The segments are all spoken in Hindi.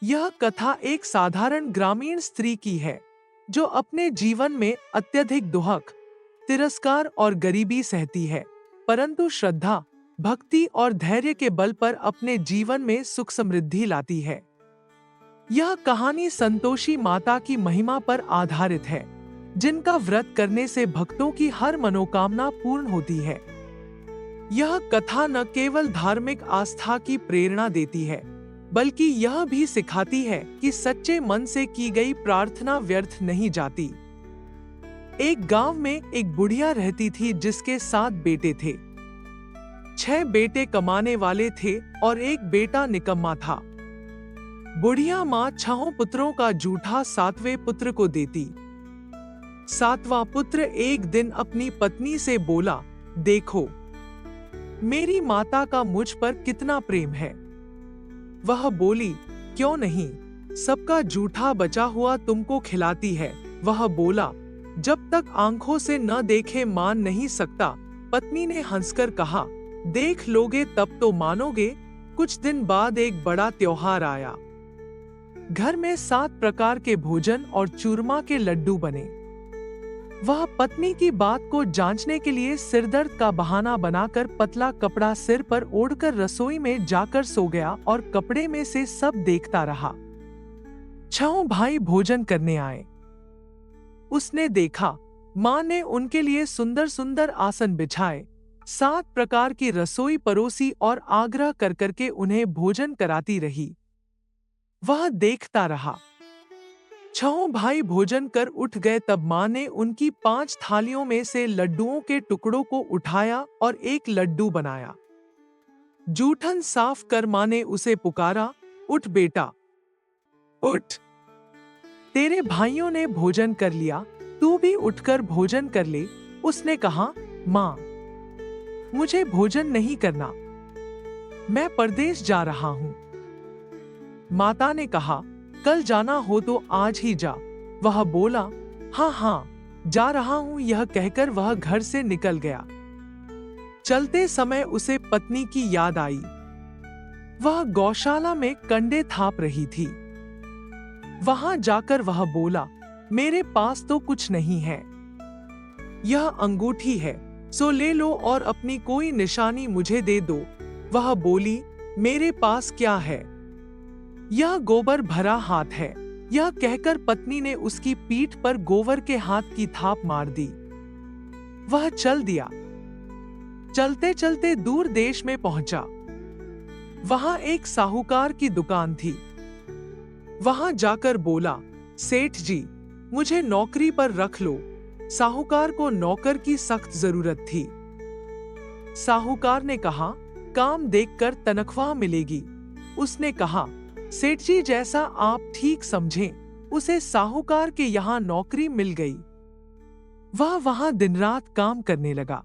यह कथा एक साधारण ग्रामीण स्त्री की है जो अपने जीवन में अत्यधिक दुहक, तिरस्कार और गरीबी सहती है, परंतु श्रद्धा, भक्ति और धैर्य के बल पर अपने जीवन में सुख समृद्धि लाती है। यह कहानी संतोषी माता की महिमा पर आधारित है, जिनका व्रत करने से भक्तों की हर मनोकामना पूर्ण होती है। यह कथा न केवल धार्मिक आस्था की प्रेरणा देती है, बल्कि यह भी सिखाती है कि सच्चे मन से की गई प्रार्थना व्यर्थ नहीं जाती। एक गांव में एक बुढ़िया रहती थी जिसके 7 बेटे थे। 6 बेटे कमाने वाले थे और एक बेटा निकम्मा था। बुढ़िया माँ 6 पुत्रों का जूठा 7वें पुत्र को देती। 7वां पुत्र एक दिन अपनी पत्नी से बोला, देखो, मेरी माता का मुझ पर कितना प्रेम है। वह बोली, क्यों नहीं, सबका जूठा बचा हुआ तुमको खिलाती है। वह बोला, जब तक आंखों से न देखे मान नहीं सकता। पत्नी ने हंसकर कहा, देख लोगे तब तो मानोगे। कुछ दिन बाद एक बड़ा त्योहार आया। घर में 7 प्रकार के भोजन और चूरमा के लड्डू बने। वह पत्नी की बात को जांचने के लिए सिरदर्द का बहाना बनाकर पतला कपड़ा सिर पर ओढ़कर रसोई में जाकर सो गया और कपड़े में से सब देखता रहा। 6 भाई भोजन करने आए। उसने देखा, माँ ने उनके लिए सुंदर सुंदर आसन बिछाए, 7 प्रकार की रसोई परोसी और आग्रह कर करके उन्हें भोजन कराती रही। वह देखता रहा। 6 भाई भोजन कर उठ गए तब माँ ने उनकी 5 थालियों में से लड्डुओं के टुकड़ों को उठाया और एक लड्डू बनाया। जूठन साफ कर माँ ने उसे पुकारा, उठ बेटा, उठ। तेरे भाइयों ने भोजन कर लिया, तू भी उठकर भोजन कर ले। उसने कहा, माँ, मुझे भोजन नहीं करना, मैं परदेश जा रहा हूँ। माता ने कहा, कल जाना हो तो आज ही जा। वह बोला, हाँ हाँ, जा रहा हूं। यह कहकर वह घर से निकल गया। चलते समय उसे पत्नी की याद आई। वह गौशाला में कंडे थाप रही थी। वहां जाकर वह बोला, मेरे पास तो कुछ नहीं है। यह अंगूठी है, सो ले लो और अपनी कोई निशानी मुझे दे दो। वह बोली, मेरे पास क्या है, यह गोबर भरा हाथ है। यह कहकर पत्नी ने उसकी पीठ पर गोबर के हाथ की थाप मार दी। वह चल दिया। चलते चलते दूर देश में पहुंचा। वहां एक साहूकार की दुकान थी। वहां जाकर बोला, सेठ जी, मुझे नौकरी पर रख लो। साहूकार को नौकर की सख्त जरूरत थी। साहूकार ने कहा, काम देखकर तनख्वाह मिलेगी। उसने कहा, सेठ जी, जैसा आप ठीक समझें। उसे साहूकार के यहाँ नौकरी मिल गई। वह वहां दिन रात काम करने लगा।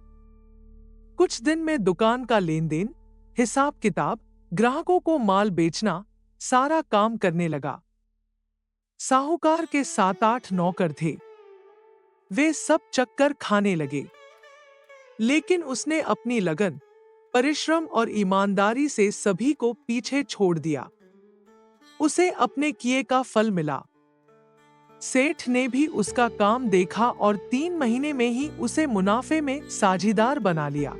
कुछ दिन में दुकान का लेन देन, हिसाब किताब, ग्राहकों को माल बेचना, सारा काम करने लगा। साहूकार के 7-8 नौकर थे। वे सब चक्कर खाने लगे, लेकिन उसने अपनी लगन, परिश्रम और ईमानदारी से सभी को पीछे छोड़ दिया। उसे अपने किए का फल मिला। सेठ ने भी उसका काम देखा और 3 महीने में ही उसे मुनाफे में साझीदार बना लिया।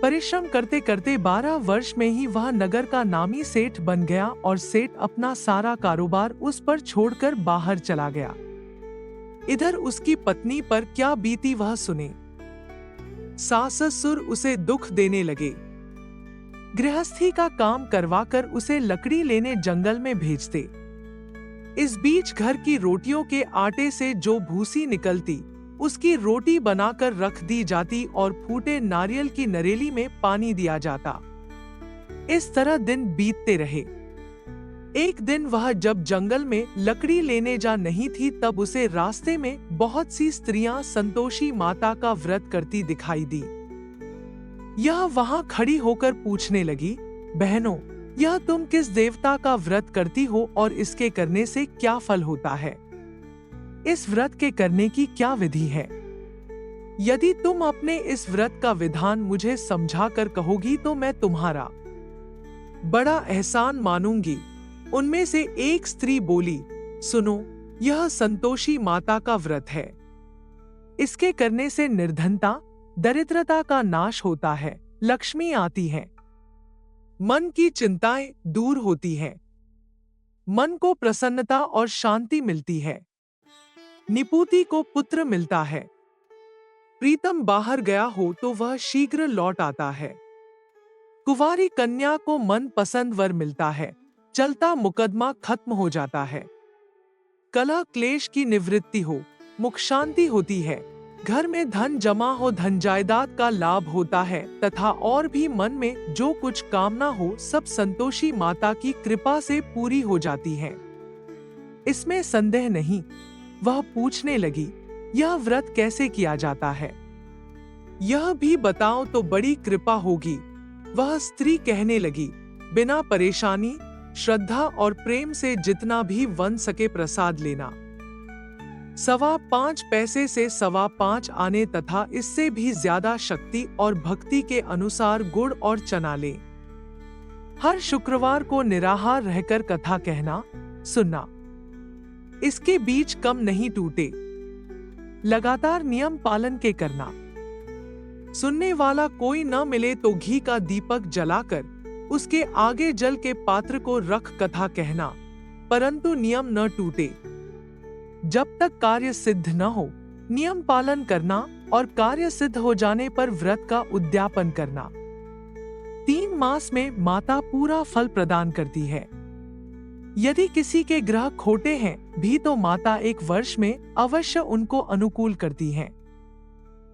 परिश्रम करते करते 12 वर्ष में ही वह नगर का नामी सेठ बन गया और सेठ अपना सारा कारोबार उस पर छोड़कर बाहर चला गया। इधर उसकी पत्नी पर क्या बीती वह सुने। सास ससुर उसे दुख देने लगे। गृहस्थी का काम करवाकर उसे लकड़ी लेने जंगल में भेजते। इस बीच घर की रोटियों के आटे से जो भूसी निकलती, उसकी रोटी बनाकर रख दी जाती और फूटे नारियल की नरेली में पानी दिया जाता। इस तरह दिन बीतते रहे। एक दिन वह जब जंगल में लकड़ी लेने जा नहीं थी, तब उसे रास्ते में बहुत सी स्त्रियां संतोषी माता का व्रत करती दिखाई दी। यह वहां खड़ी होकर पूछने लगी, बहनों, यह तुम किस देवता का व्रत करती हो और इसके करने से क्या फल होता है? इस व्रत के करने की क्या विधि है? यदि तुम अपने इस व्रत का विधान मुझे समझा कर कहोगी तो मैं तुम्हारा बड़ा एहसान मानूंगी। उनमें से एक स्त्री बोली, सुनो, यह संतोषी माता का व्रत है। इसके करने से निर्धनता, दरिद्रता का नाश होता है, लक्ष्मी आती है, मन की चिंताएं दूर होती हैं, मन को प्रसन्नता और शांति मिलती है, निपुति को पुत्र मिलता है, प्रीतम बाहर गया हो तो वह शीघ्र लौट आता है, कुंवारी कन्या को मन पसंद वर मिलता है, चलता मुकदमा खत्म हो जाता है, कलह क्लेश की निवृत्ति हो, मुख शांति होती है, घर में धन जमा हो, धन जायदाद का लाभ होता है तथा और भी मन में जो कुछ कामना हो सब संतोषी माता की कृपा से पूरी हो जाती है। इसमें संदेह नहीं। वह पूछने लगी, यह व्रत कैसे किया जाता है? यह भी बताओ तो बड़ी कृपा होगी। वह स्त्री कहने लगी, बिना परेशानी, श्रद्धा और प्रेम से जितना भी बन सके प्रसाद लेना। 5.25 पैसे से 5.25 आने तथा इससे भी ज्यादा शक्ति और भक्ति के अनुसार गुड़ और चना ले। हर शुक्रवार को निराहार रहकर कथा कहना, सुनना। इसके बीच कम नहीं टूटे। लगातार नियम पालन के करना। सुनने वाला कोई न मिले तो घी का दीपक जलाकर उसके आगे जल के पात्र को रख कथा कहना, परंतु नियम न टूटे। जब तक कार्य सिद्ध न हो नियम पालन करना और कार्य सिद्ध हो जाने पर व्रत का उद्यापन करना। 3 मास में माता पूरा फल प्रदान करती है। यदि किसी के ग्रह खोटे हैं भी तो माता 1 वर्ष में अवश्य उनको अनुकूल करती हैं।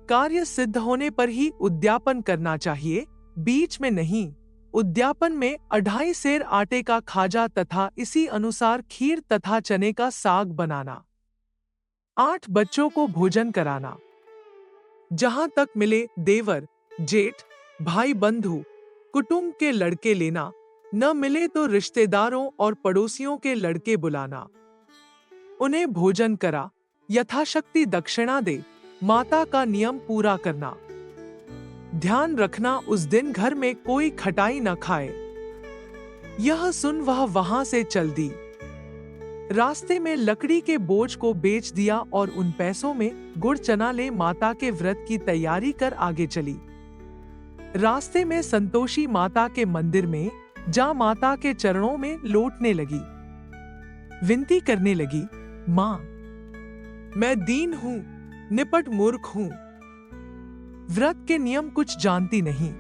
कार्य सिद्ध होने पर ही उद्यापन करना चाहिए, बीच में नहीं। उद्यापन में 2.5 सेर आटे का खाजा तथा इसी अनुसार खीर तथा चने का साग बनाना। 8 बच्चों को भोजन कराना। जहां तक मिले देवर, जेठ, भाई बंधु, कुटुंब के लड़के लेना, न मिले तो रिश्तेदारों और पड़ोसियों के लड़के बुलाना। उन्हें भोजन करा, यथाशक्ति दक्षिणा दे, माता का नियम पूरा करना। ध्यान रखना उस दिन घर में कोई खटाई न खाए। यह सुन वह वहां से चल दी। रास्ते में लकड़ी के बोझ को बेच दिया और उन पैसों में गुड़ चना ले माता के व्रत की तैयारी कर आगे चली। रास्ते में संतोषी माता के मंदिर में जा माता के चरणों में लौटने लगी। विनती करने लगी, मां, मैं दीन हूं, निपट मूर्ख हूं, व्रत के नियम कुछ जानती नहीं,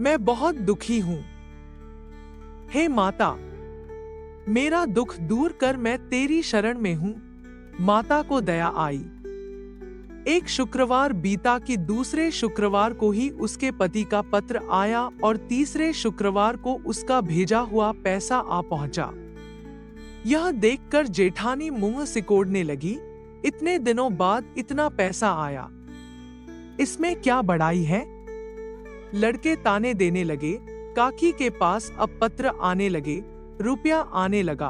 मैं बहुत दुखी हूं। हे माता, मेरा दुख दूर कर, मैं तेरी शरण में हूं। माता को दया आई। एक शुक्रवार बीता कि दूसरे शुक्रवार को ही उसके पति का पत्र आया और तीसरे शुक्रवार को उसका भेजा हुआ पैसा आ पहुंचा। यह देखकर जेठानी मुंह सिकोड़ने लगी, इतने दिनों बाद इतना पैसा आया, इसमें क्या बड़ाई है? लड़के ताने देने लगे, काकी के पास अब पत्र आने लगे, रुपया आने लगा,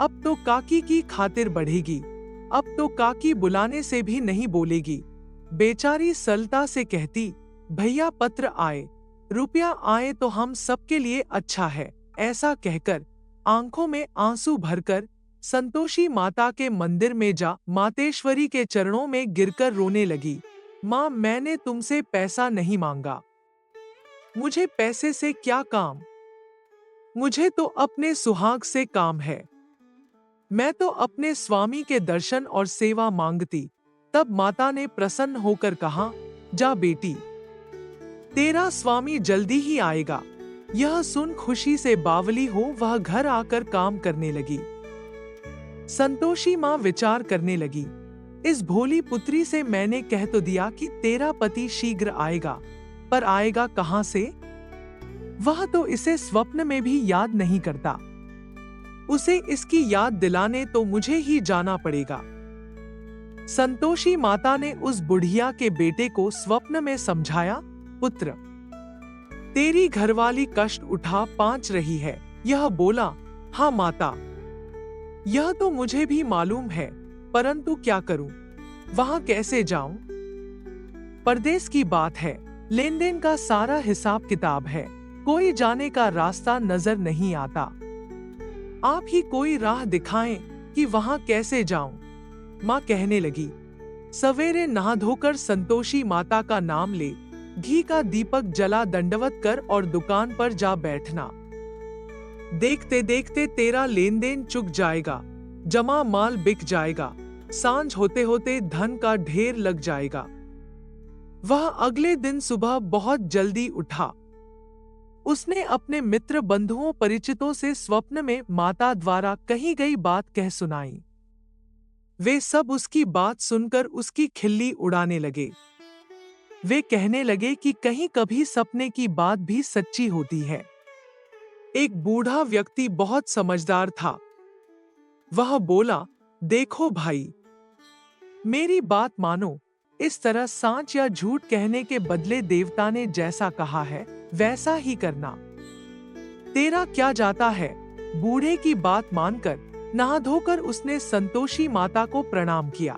अब तो काकी की खातिर बढ़ेगी, अब तो काकी बुलाने से भी नहीं बोलेगी। बेचारी सरलता से कहती, भैया पत्र आए, रुपया आए तो हम सबके लिए अच्छा है। ऐसा कहकर आंखों में आंसू भरकर संतोषी माता के मंदिर में जा मातेश्वरी के चरणों में गिरकर रोने लगी। मां, मैंने तुमसे पैसा नहीं मांगा, मुझे पैसे से क्या काम, मुझे तो अपने सुहाग से काम है। मैं तो अपने स्वामी के दर्शन और सेवा मांगती। तब माता ने प्रसन्न होकर कहा, जा बेटी, तेरा स्वामी जल्दी ही आएगा। यह सुन खुशी से बावली हो वह घर आकर काम करने लगी। संतोषी मां विचार करने लगी, इस भोली पुत्री से मैंने कह तो दिया कि तेरा पति शीघ्र आएगा, पर आएगा कहां से? वह तो इसे स्वप्न में भी याद नहीं करता। उसे इसकी याद दिलाने तो मुझे ही जाना पड़ेगा। संतोषी माता ने उस बुढ़िया के बेटे को स्वप्न में समझाया, पुत्र, तेरी घरवाली कष्ट उठा पांच रही है। यह बोला, हाँ माता, यह तो मुझे भी मालूम है, परंतु क्या करूं, वहां कैसे जाऊं? परदेश की बात है, लेन देन का सारा हिसाब किताब है, कोई जाने का रास्ता नजर नहीं आता। आप ही कोई राह दिखाएं कि वहां कैसे जाऊं। माँ कहने लगी, सवेरे नहा धोकर संतोषी माता का नाम ले, घी का दीपक जला दंडवत कर और दुकान पर जा बैठना। देखते देखते तेरा लेन देन चुक जाएगा, जमा माल बिक जाएगा, सांझ होते होते धन का ढेर लग जाएगा। वह अगले दिन सुबह बहुत जल्दी उठा। उसने अपने मित्र बंधुओं परिचितों से स्वप्न में माता द्वारा कही गई बात कह सुनाई। वे सब उसकी बात सुनकर उसकी खिल्ली उड़ाने लगे। वे कहने लगे कि कहीं कभी सपने की बात भी सच्ची होती है। एक बूढ़ा व्यक्ति बहुत समझदार था। वह बोला, देखो भाई, मेरी बात मानो, इस तरह सांच या झूठ कहने के बदले देवता ने जैसा कहा है वैसा ही करना। तेरा क्या जाता है। बूढ़े की बात मानकर नहा धोकर उसने संतोषी माता को प्रणाम किया।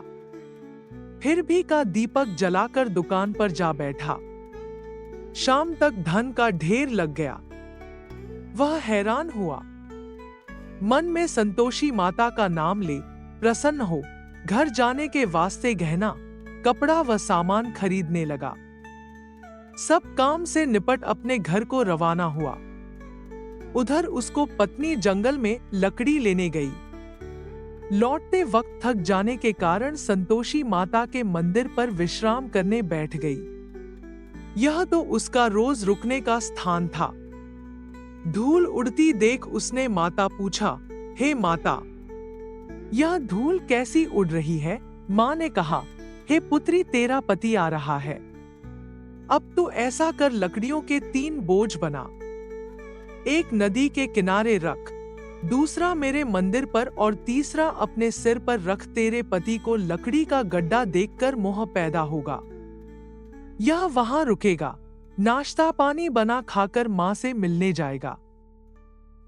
फिर भी का दीपक जलाकर दुकान पर जा बैठा। शाम तक धन का ढेर लग गया। वह हैरान हुआ। मन में संतोषी माता का नाम ले, प्रसन्न हो, घर जाने के वास्ते गहना, कपड़ा व सामान खरीदने लगा। सब काम से निपट अपने घर को रवाना हुआ। उधर उसको पत्नी जंगल में लकड़ी लेने गई। लौटते वक्त थक जाने के कारण संतोषी माता के मंदिर पर विश्राम करने बैठ गई। यह तो उसका रोज रुकने का स्थान था। धूल उड़ती देख उसने माता पूछा, हे माता, यह धूल कैसी उड़ रही है। माँ ने कहा, हे पुत्री, तेरा पति आ रहा है। अब तू ऐसा कर, लकड़ियों के 3 बोझ बना, एक नदी के किनारे रख, दूसरा मेरे मंदिर पर और तीसरा अपने सिर पर रख। तेरे पति को लकड़ी का गड्ढा देखकर मोह पैदा होगा। यह वहां रुकेगा, नाश्ता पानी बना खाकर माँ से मिलने जाएगा।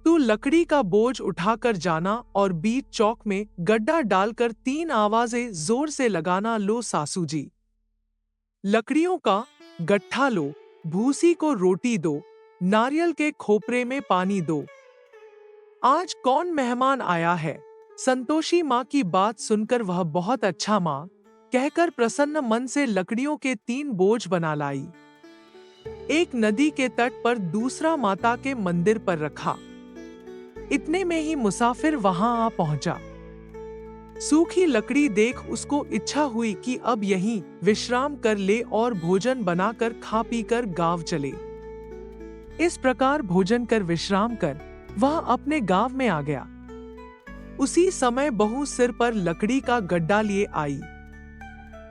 तू लकड़ी का बोझ उठाकर जाना और बीच चौक में गड्ढा डालकर 3 आवाजें जोर से लगाना, लो सासू जी, लकड़ियों का गट्ठा लो, भूसी को रोटी दो, नारियल के खोपरे में पानी दो। आज कौन मेहमान आया है। संतोषी माँ की बात सुनकर वह बहुत अच्छा माँ कहकर प्रसन्न मन से लकड़ियों के 3 बोझ बना लाई। एक नदी के तट पर, दूसरा माता के मंदिर पर रखा। इतने में ही मुसाफिर वहां आ पहुंचा। सूखी लकड़ी देख उसको इच्छा हुई कि अब यहीं विश्राम कर ले और भोजन बनाकर खा पीकर गांव चले। इस प्रकार भोजन कर विश्राम कर वह अपने गांव में आ गया। उसी समय बहू सिर पर लकड़ी का गड्ढा लिए आई।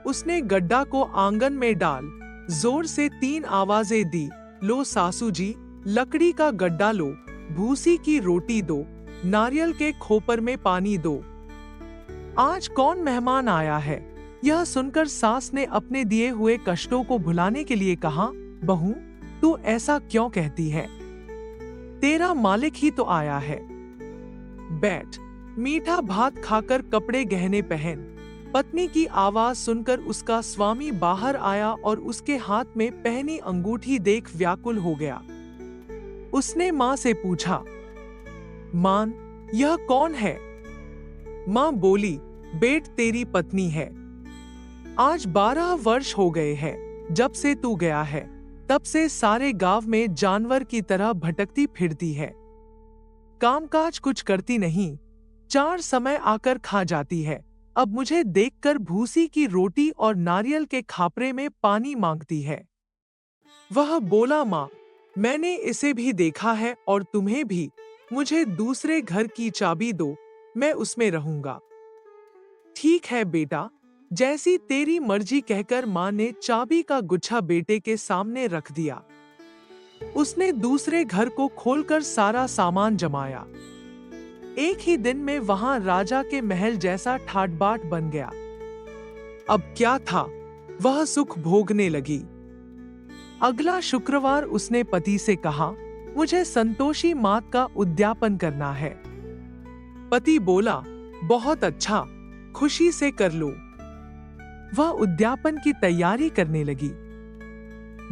उसने गड्ढा को आंगन में डाल जोर से 3 आवाजें दी, लो सासू जी, लकड़ी का गड्ढा लो, भूसी की रोटी दो, नारियल के खोपर में पानी दो। आज कौन मेहमान आया है। यह सुनकर सास ने अपने दिए हुए कष्टों को भुलाने के लिए कहा, बहू, तू ऐसा क्यों कहती है। तेरा मालिक ही तो आया है। बैठ, मीठा भात खाकर कपड़े गहने पहन। पत्नी की आवाज सुनकर उसका स्वामी बाहर आया और उसके हाथ में पहनी अंगूठी देख व्याकुल हो गया। उसने माँ से पूछा, मान, यह कौन है। माँ बोली, बेट, तेरी पत्नी है। आज 12 वर्ष हो गए हैं जब से तू गया है। तब से सारे गांव में जानवर की तरह भटकती फिरती है। कामकाज कुछ करती नहीं, 4 समय आकर खा जाती है। अब मुझे देखकर भूसी की रोटी और नारियल के खापरे में पानी मांगती है। वह बोला, माँ, मैंने इसे भी देखा है और तुम्हें भी। मुझे दूसरे घर की चाबी दो, मैं उसमें रहूंगा। ठीक है बेटा, जैसी तेरी मर्जी, कहकर माँ ने चाबी का गुच्छा बेटे के सामने रख दिया। उसने दूसरे घर को खोलकर सारा सामान जमाया। एक ही दिन में वहां राजा के महल जैसा ठाट बाट बन गया। अब क्या था, वह सुख भोगने लगी। अगला शुक्रवार उसने पति से कहा, मुझे संतोषी मात का उद्यापन करना है। पति बोला, बहुत अच्छा, खुशी से कर लो। वह उद्यापन की तैयारी करने लगी।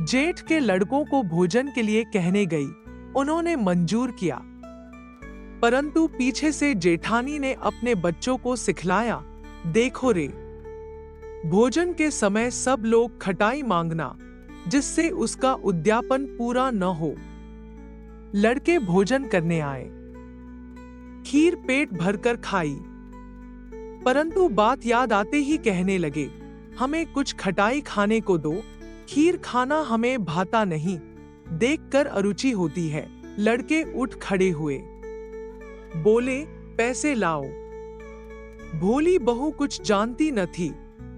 जेठ के लड़कों को भोजन के लिए कहने गई। उन्होंने मंजूर किया। परंतु पीछे से जेठानी ने अपने बच्चों को सिखलाया, देखो रे, भोजन के समय सब लोग खटाई मांगना, जिससे उसका उद्यापन पूरा न हो। लड़के भोजन करने आए, खीर पेट भरकर खाई, परंतु बात याद आते ही कहने लगे, हमें कुछ खटाई खाने को दो, खीर खाना हमें भाता नहीं, देखकर अरुचि होती है। लड़के उठ खड़े हुए, बोले, पैसे लाओ। भोली बहू कुछ जानती न थी,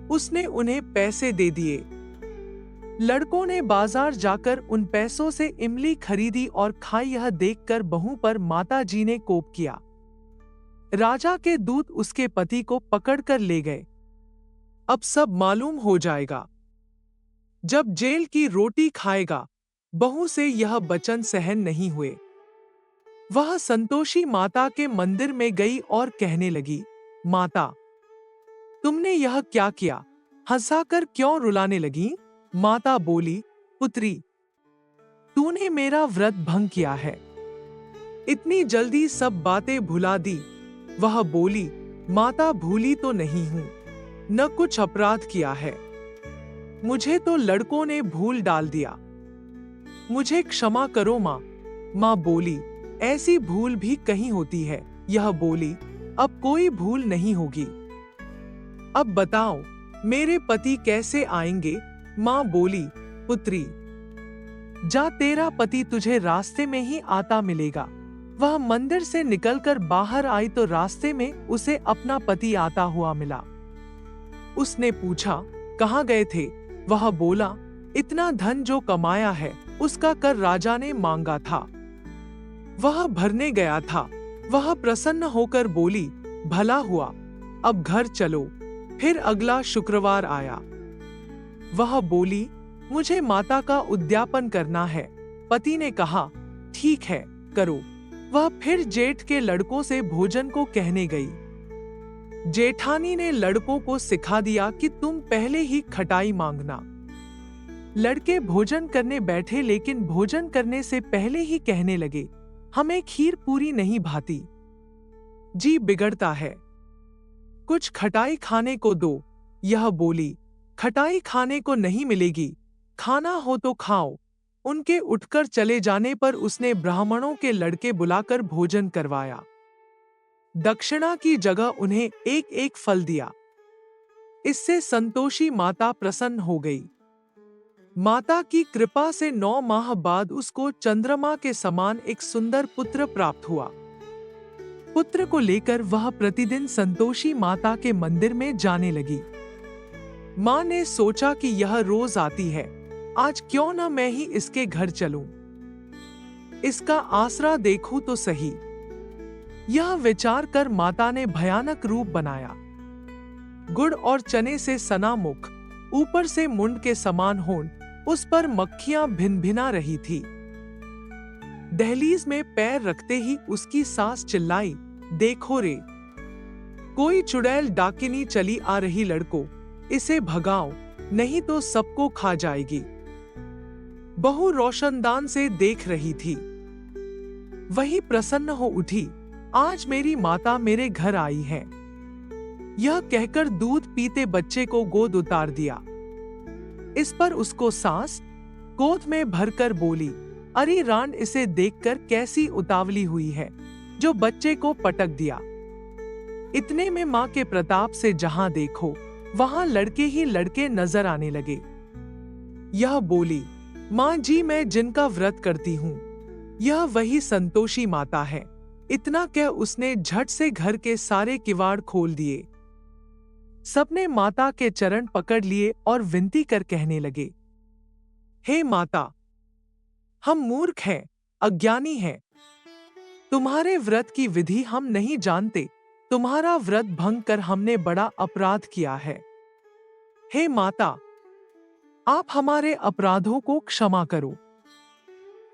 उसने उन्हें पैसे दे दिए। लड़कों ने बाजार जाकर उन पैसों से इमली खरीदी और खाई। यह देखकर बहू पर माता जी ने कोप किया। राजा के दूत उसके पति को पकड़कर ले गए। अब सब मालूम हो जाएगा। जब जेल की रोटी खाएगा। बहू से यह वचन सहन नहीं हुए। वह संतोषी माता के मंदिर में गई और कहने लगी, माता, तुमने यह क्या किया? हंसाकर क्यों रुलाने लगी? माता बोली, पुत्री, तूने मेरा व्रत भंग किया है, इतनी जल्दी सब बातें भुला दी। वह बोली, माता, भूली तो नहीं हूं, न कुछ अपराध किया है, मुझे तो लड़कों ने भूल डाल दिया, मुझे क्षमा करो माँ। माँ बोली, ऐसी भूल भी कहीं होती है। यह बोली, अब कोई भूल नहीं होगी। अब बताओ, मेरे पति कैसे आएंगे? माँ बोली, पुत्री, जा, तेरा पति तुझे रास्ते में ही आता मिलेगा। वह मंदिर से निकलकर बाहर आई तो रास्ते में उसे अपना पति आता हुआ मिला। उसने पूछा, कहाँ गए थे? वह बोला, इतना धन जो कमाया है उसका कर राजा ने मांगा था, वह भरने गया था। वह प्रसन्न होकर बोली, भला हुआ, अब घर चलो। फिर अगला शुक्रवार आया। वह बोली, मुझे माता का उद्यापन करना है। पति ने कहा, ठीक है, करो। वह फिर जेठ के लड़कों से भोजन को कहने गई। जेठानी ने लड़कों को सिखा दिया कि तुम पहले ही खटाई मांगना। लड़के भोजन करने बैठे, लेकिन भोजन करने से पहले ही कहने लगे, हमें खीर पूरी नहीं भाती, जी बिगड़ता है, कुछ खटाई खाने को दो। यह बोली, खटाई खाने को नहीं मिलेगी, खाना हो तो खाओ। उनके उठकर चले जाने पर उसने ब्राह्मणों के लड़के बुलाकर भोजन करवाया। दक्षिणा की जगह उन्हें एक एक फल दिया। इससे संतोषी माता प्रसन्न हो गई। माता की कृपा से 9 माह बाद उसको चंद्रमा के समान एक सुंदर पुत्र प्राप्त हुआ। पुत्र को लेकर वह प्रतिदिन संतोषी माता के मंदिर में जाने लगी। माँ ने सोचा कि यह रोज आती है, आज क्यों न मैं ही इसके घर चलूं, इसका आसरा देखूं तो सही। यह विचार कर माता ने भयानक रूप बनाया। गुड़ और चने से सना मुख, ऊपर से मुंड के समान होंठ, उस पर मक्खियां भिन-भिना रही थी। दहलीज में पैर रखते ही उसकी सास चिल्लाई, देखो रे, कोई चुड़ैल डाकिनी चली आ रही, लड़को, इसे भगाओ, नहीं तो सबको खा जाएगी। बहू रोशनदान से देख रही थी। वही प्रसन्न हो उठी, आज मेरी माता मेरे घर आई है। यह कहकर दूध पीते बच्चे को गोद उतार दिया। इस पर उसको सास गोद में भरकर बोली, अरे रांड, इसे देखकर कैसी उतावली हुई है, जो बच्चे को पटक दिया। इतने में माँ के प्रताप से जहां देखो वहां लड़के ही लड़के नजर आने लगे। यह बोली, माँ जी, मैं जिनका व्रत करती हूँ, यह वही संतोषी माता है। इतना कह उसने झट से घर के सारे किवाड़ खोल दिए। सबने माता के चरण पकड़ लिए और विनती कर कहने लगे, हे माता, हम मूर्ख हैं, अज्ञानी हैं, तुम्हारे व्रत की विधि हम नहीं जानते, तुम्हारा व्रत भंग कर हमने बड़ा अपराध किया है। हे माता, आप हमारे अपराधों को क्षमा करो।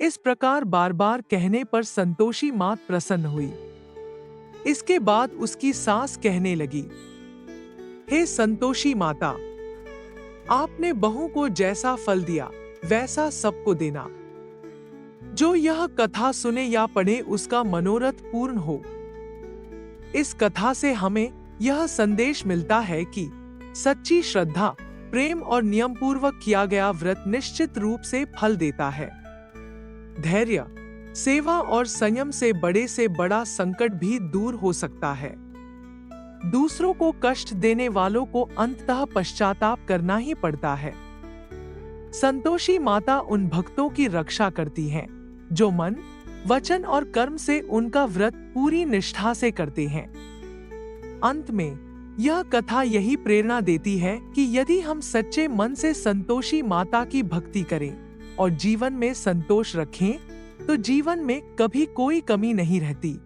इस प्रकार बार बार कहने पर संतोषी मात प्रसन्न हुई। इसके बाद उसकी सास कहने लगी, हे संतोषी माता, आपने बहू को जैसा फल दिया वैसा सबको देना। जो यह कथा सुने या पढ़े उसका मनोरथ पूर्ण हो। इस कथा से हमें यह संदेश मिलता है कि सच्ची श्रद्धा, प्रेम और नियम पूर्वक किया गया व्रत निश्चित रूप से फल देता है। धैर्य, सेवा और संयम से बड़ा संकट भी दूर हो सकता है। दूसरों को कष्ट देने वालों को अंततः पश्चाताप करना ही पड़ता है। संतोषी माता उन भक्तों की रक्षा करती हैं जो मन, वचन और कर्म से उनका व्रत पूरी निष्ठा से करते हैं। अंत में यह कथा यही प्रेरणा देती है कि यदि हम सच्चे मन से संतोषी माता की भक्ति करें और जीवन में संतोष रखें, तो जीवन में कभी कोई कमी नहीं रहती।